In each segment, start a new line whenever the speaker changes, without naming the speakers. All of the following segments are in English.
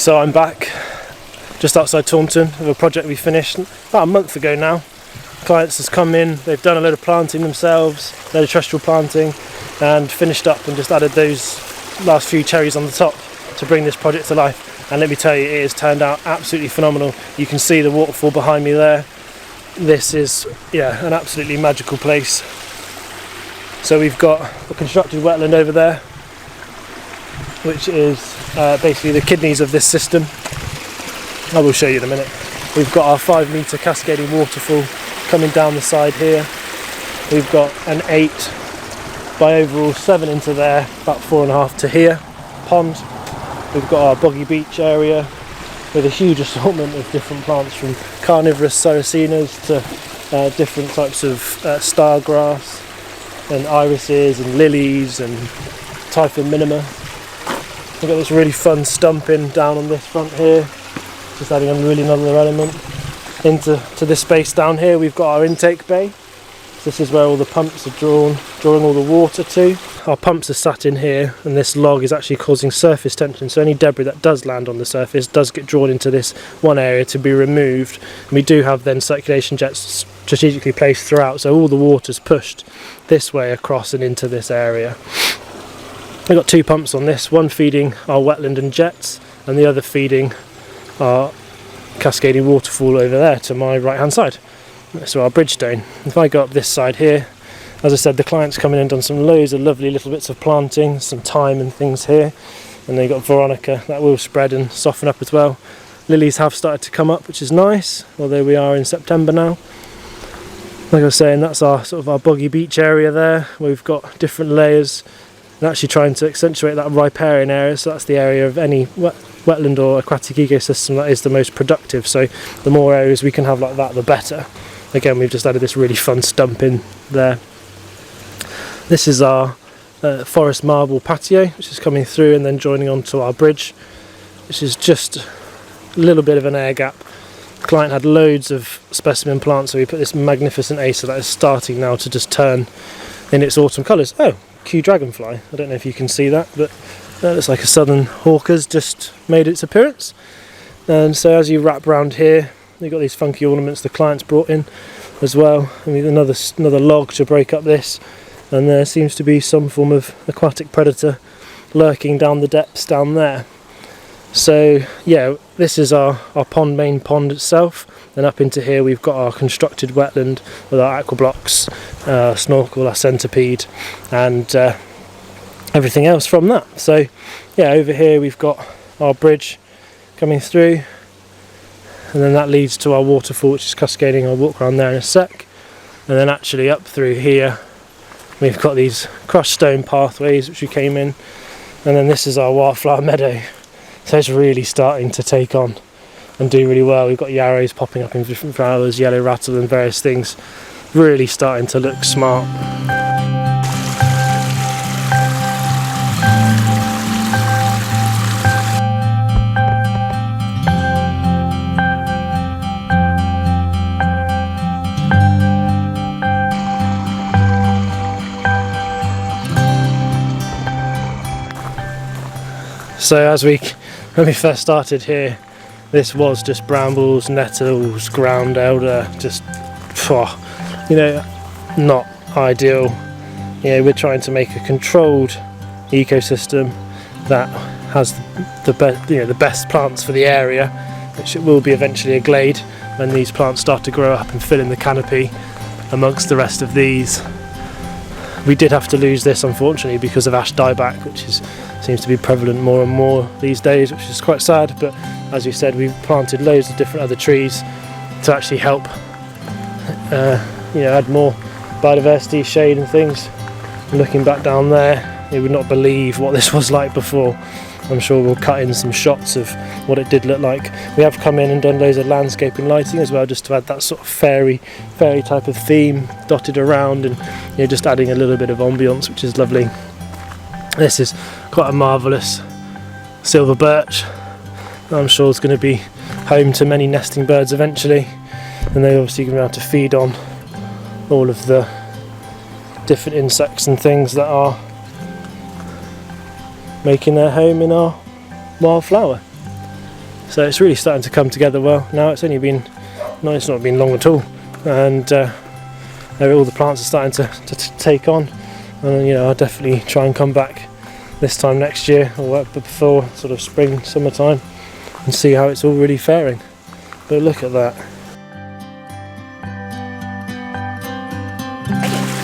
So I'm back just outside Taunton with a project we finished about a month ago now. Clients has come in, they've done a load of planting themselves, a load of terrestrial planting, and finished up and just added those last few cherries on the top to bring this project to life. And let me tell you, it has turned out absolutely phenomenal. You can see the waterfall behind me there. This is, yeah, an absolutely magical place. So we've got a constructed wetland over there, which is basically the kidneys of this system. I will show you in a minute. We've got our 5 metre cascading waterfall coming down the side here. We've got an 8 by overall 7 into there, about 4.5 to here, pond. We've got our boggy beach area with a huge assortment of different plants, from carnivorous sarracenias to different types of star grass and irises and lilies and typhon minima. We've got this really fun stumping down on this front here, just adding a really another element into this space down here. We've got our intake bay. This is where all the pumps are drawing all the water to. Our pumps are sat in here, and this log is actually causing surface tension, so any debris that does land on the surface does get drawn into this one area to be removed. And we do have then circulation jets strategically placed throughout, so all the water's pushed this way across and into this area. We've got 2 pumps on this, one feeding our wetland and jets, and the other feeding our cascading waterfall over there to my right hand side. So our bridgestone. If I go up this side here, as I said, the client's come in and done some loads of lovely little bits of planting, some thyme and things here, and they've got Veronica that will spread and soften up as well. Lilies have started to come up, which is nice, although we are in September now. Like I was saying, that's our sort of our boggy beach area there, where we've got different layers and actually trying to accentuate that riparian area. So that's the area of any wetland or aquatic ecosystem that is the most productive, so the more areas we can have like that, the better. Again, we've just added this really fun stump in there. This is our forest marble patio, which is coming through and then joining onto our bridge, which is just a little bit of an air gap. The client had loads of specimen plants, so we put this magnificent acer that is starting now to just turn in its autumn colours. Oh, Q dragonfly. I don't know if you can see that, but that looks like a southern hawker's just made its appearance. And so as you wrap around here, you've got these funky ornaments the client's brought in as well. I mean, another log to break up this, and there seems to be some form of aquatic predator lurking down the depths down there. So yeah, this is our main pond itself, and up into here we've got our constructed wetland with our aqua blocks, snorkel, our centipede, and everything else from that. So yeah, over here we've got our bridge coming through, and then that leads to our waterfall, which is cascading. I'll walk around there in a sec. And then actually up through here we've got these crushed stone pathways which we came in, and then this is our wildflower meadow. So it's really starting to take on and do really well. We've got yarrows popping up in different flowers, yellow rattle and various things, really starting to look smart. So when we first started here, this was just brambles, nettles, ground elder, just, not ideal. We're trying to make a controlled ecosystem that has the best plants for the area, which it will be eventually a glade when these plants start to grow up and fill in the canopy amongst the rest of these. We did have to lose this, unfortunately, because of ash dieback, which seems to be prevalent more and more these days, which is quite sad. But as we said, we've planted loads of different other trees to actually help add more biodiversity, shade and things. And looking back down there, you would not believe what this was like before. I'm sure we'll cut in some shots of what it did look like. We have come in and done loads of landscape and lighting as well, just to add that sort of fairy type of theme dotted around, and just adding a little bit of ambience, which is lovely. This is quite a marvellous silver birch. I'm sure it's going to be home to many nesting birds eventually, and they're obviously going to be able to feed on all of the different insects and things that are making their home in our wildflower. So it's really starting to come together well now. It's only been, no, it's not been long at all, and all the plants are starting to take on. And you know, I'll definitely try and come back this time next year, or before sort of spring, summertime, and see how it's all really faring. But look at that.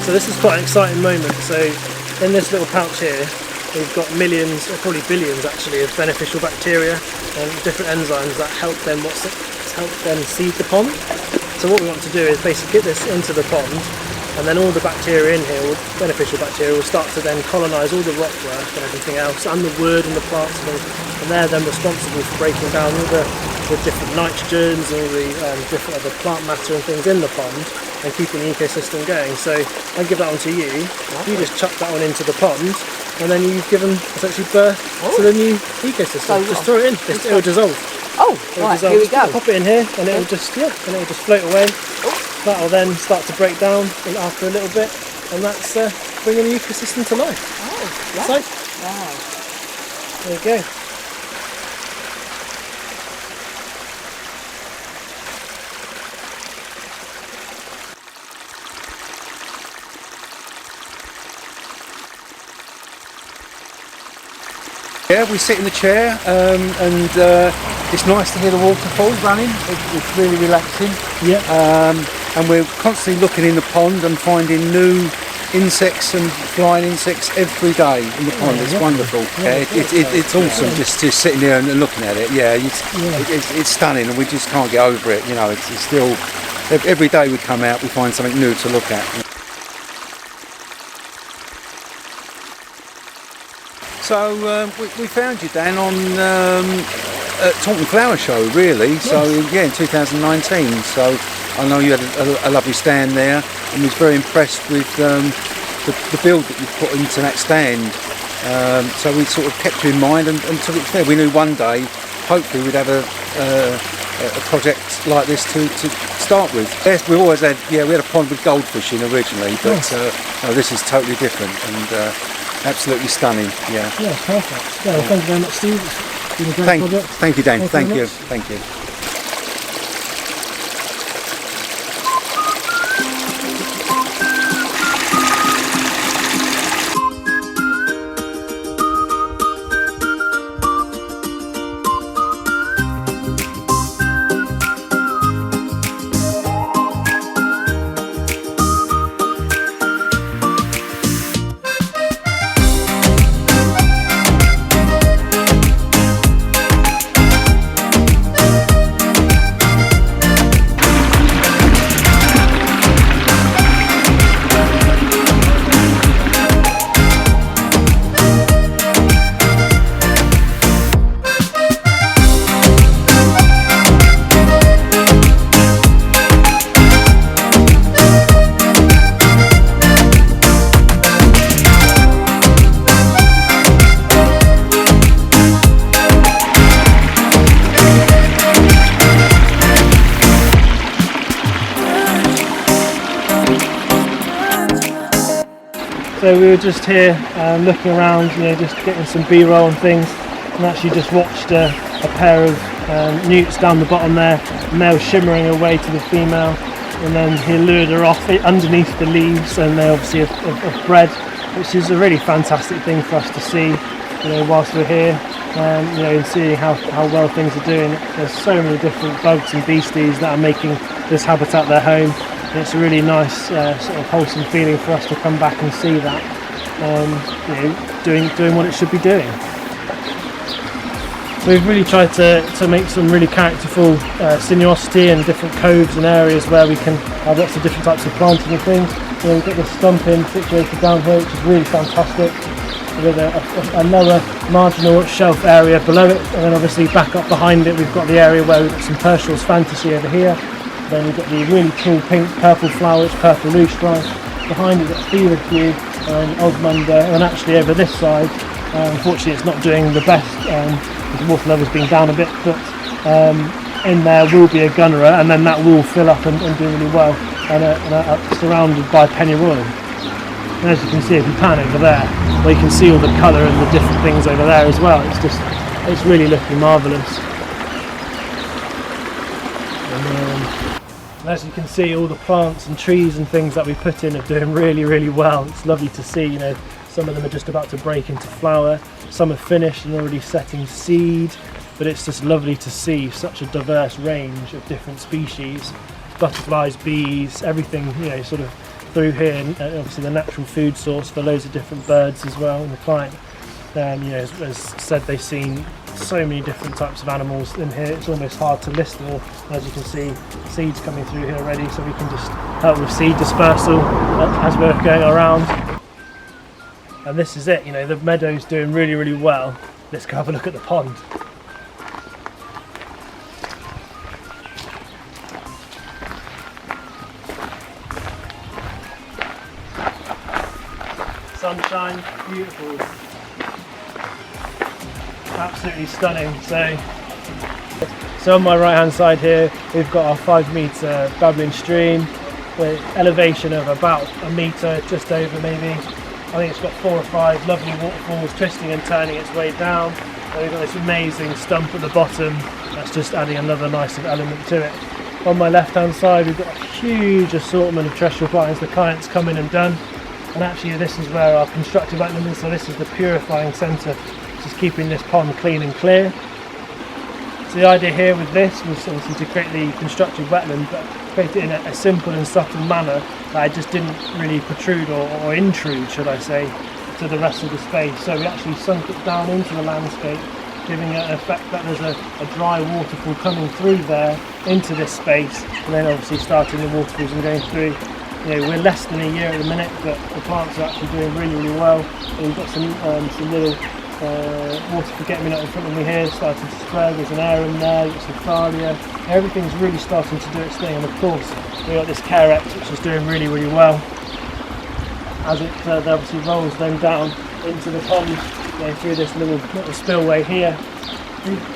So this is quite an exciting moment. So in this little pouch here, we've got millions, or probably billions actually, of beneficial bacteria and different enzymes that help them seed the pond. So what we want to do is basically get this into the pond, and then all the bacteria in here, beneficial bacteria, will start to then colonise all the rockwork and everything else, and the wood and the plants and things, and they're then responsible for breaking down all the different nitrogens, all the different other plant matter and things in the pond, and keeping the ecosystem going. So I give that one to you. You just chuck that one into the pond, and then you've given essentially birth to the new ecosystem. So just throw it in. It will dissolve.
Oh, right, here we go.
Pop it in here, and it will just float away. That will then start to break down after a little bit, and that's bringing the ecosystem to life.
Oh,
right.
So, wow.
There you go.
Yeah, we sit in the chair and it's nice to hear the waterfall running. It's really relaxing.
Yeah.
And we're constantly looking in the pond and finding new insects and flying insects every day in the pond. It's wonderful. Yeah, it's awesome just sitting there and looking at it. Yeah, it's stunning, and we just can't get over it. You know, it's still, every day we come out we find something new to look at. So we found you, Dan, on Taunton Flower Show, really. Yes. So yeah, in 2019. So I know you had a lovely stand there, and was very impressed with the build that you put into that stand. So we sort of kept you in mind and took it there. We knew one day, hopefully, we'd have a project like this to start with. Yes, we always had. Yeah, we had a pond with goldfish in originally, but no, this is totally different and. Absolutely stunning, yeah.
Yeah, perfect. Yeah, well, thank you very much, Steve. It's been a great project.
Thank you, Dan. Thank you. Thank you.
So we were just here looking around, you know, just getting some B-roll and things, and actually just watched a pair of newts down the bottom there. The male shimmering away to the female, and then he lured her off underneath the leaves, and they obviously have bred, which is a really fantastic thing for us to see, you know, whilst we're here, you know, and seeing how well things are doing. There's so many different bugs and beasties that are making this habitat their home. It's a really nice sort of wholesome feeling for us to come back and see that, you know, doing what it should be doing. We've really tried to make some really characterful sinuosity and different coves and areas where we can have lots of different types of planting and things. You know, we've got this stumping situated down here, which is really fantastic, with a lower marginal shelf area below it, and then obviously back up behind it we've got the area where we've got some Percival's Fantasy over here. Then we've got the really cool pink purple flowers, purple loosestrife. Behind it, we've got Feverfew and Osmunda, and actually over this side, unfortunately it's not doing the best, the water level's been down a bit, but in there will be a Gunnera, and then that will fill up and do really well, and surrounded by pennyroyal. And as you can see, if you pan over there, well, you can see all the colour and the different things over there as well. It's really looking marvellous. And as you can see, all the plants and trees and things that we put in are doing really, really well. It's lovely to see, you know, some of them are just about to break into flower, some are finished and already setting seed, but it's just lovely to see such a diverse range of different species, butterflies, bees, everything, you know, sort of through here, and obviously the natural food source for loads of different birds as well. And the client, you know, has said they've seen so many different types of animals in here, it's almost hard to list them all. As you can see, seeds coming through here already, so we can just help with seed dispersal as we're going around. And this is it, you know, the meadow's doing really, really well. Let's go have a look at the pond. Sunshine, beautiful, absolutely stunning. So on my right hand side here we've got our 5 metre babbling stream with elevation of about a metre, just over maybe. I think it's got 4 or 5 lovely waterfalls twisting and turning its way down. And we've got this amazing stump at the bottom that's just adding another nice element to it. On my left hand side we've got a huge assortment of terrestrial plantings the client's come in and done. And actually this is where our constructive wetland is, so this is the purifying centre, which is keeping this pond clean and clear. So the idea here with this was obviously to create the constructive wetland, but create it in a simple and subtle manner that it just didn't really protrude or intrude, should I say, to the rest of the space. So we actually sunk it down into the landscape, giving it an effect that there's a dry waterfall coming through there into this space, and then obviously starting the waterfalls and going through. You know, we're less than a year at the minute, but the plants are actually doing really, really well. And we've got some little water forget-me-not in front of me here, starting to spread. There's an arum there, there's some thalia. Everything's really starting to do its thing, and of course we've got this Carex, which is doing really, really well. As it obviously rolls then down into the pond, you know, through this little spillway here.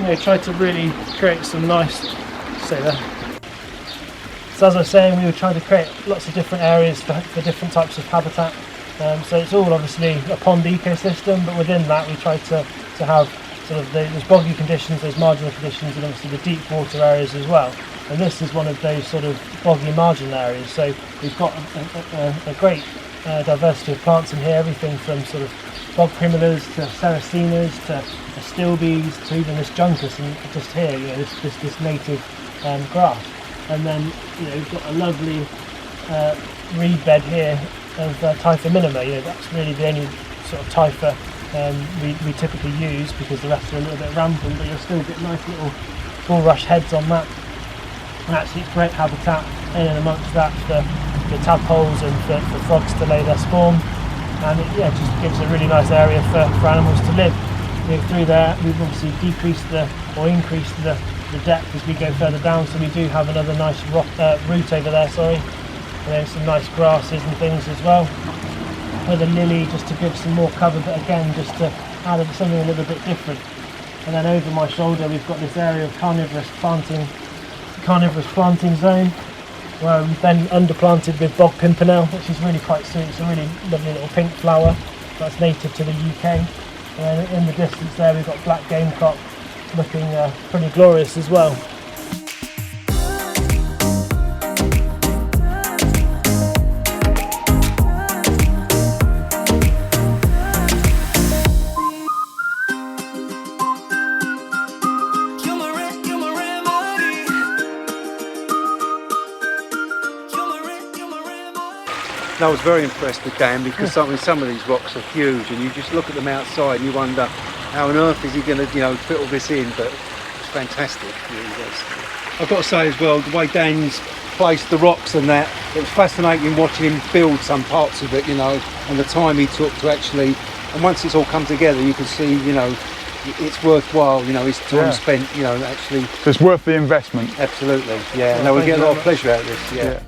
We tried to really create some nice, say that. So as I was saying, we were trying to create lots of different areas for different types of habitat. So it's all obviously a pond ecosystem, but within that we tried to have sort of those boggy conditions, those marginal conditions, and obviously the deep water areas as well. And this is one of those sort of boggy marginal areas. So we've got a great diversity of plants in here, everything from sort of bog primulas to serracinas to astilbes to even this juncus, and just here, you know, this native grass. And then, you know, we've got a lovely reed bed here of Typha minima. You know, that's really the only sort of Typha we typically use, because the rest are a little bit rampant, but you'll still get nice little bulrush heads on that. And actually it's great habitat in and amongst that for tadpoles and for frogs to lay their spawn. And it just gives a really nice area for animals to live. You know, through there we've obviously decreased increased the depth as we go further down, so we do have another nice route over there, and then some nice grasses and things as well, with a lily just to give some more cover, but again just to add something a little bit different. And then over my shoulder we've got this area of carnivorous planting zone, where we've then underplanted with bog pimpernel, which is really quite sweet. It's a really lovely little pink flower that's native to the UK. And in the distance there we've got black gamecock looking pretty glorious as well.
I was very impressed with Dan, because some of these rocks are huge, and you just look at them outside and you wonder how on earth is he going to, you know, fit all this in. But it's fantastic. I've got to say as well, the way Dan's placed the rocks and that, it was fascinating watching him build some parts of it, you know, and the time he took to actually, and once it's all come together you can see, you know, it's worthwhile, you know, his time spent, you know, actually.
So it's worth the investment.
Absolutely, yeah. No, we get a lot of pleasure out of this, yeah.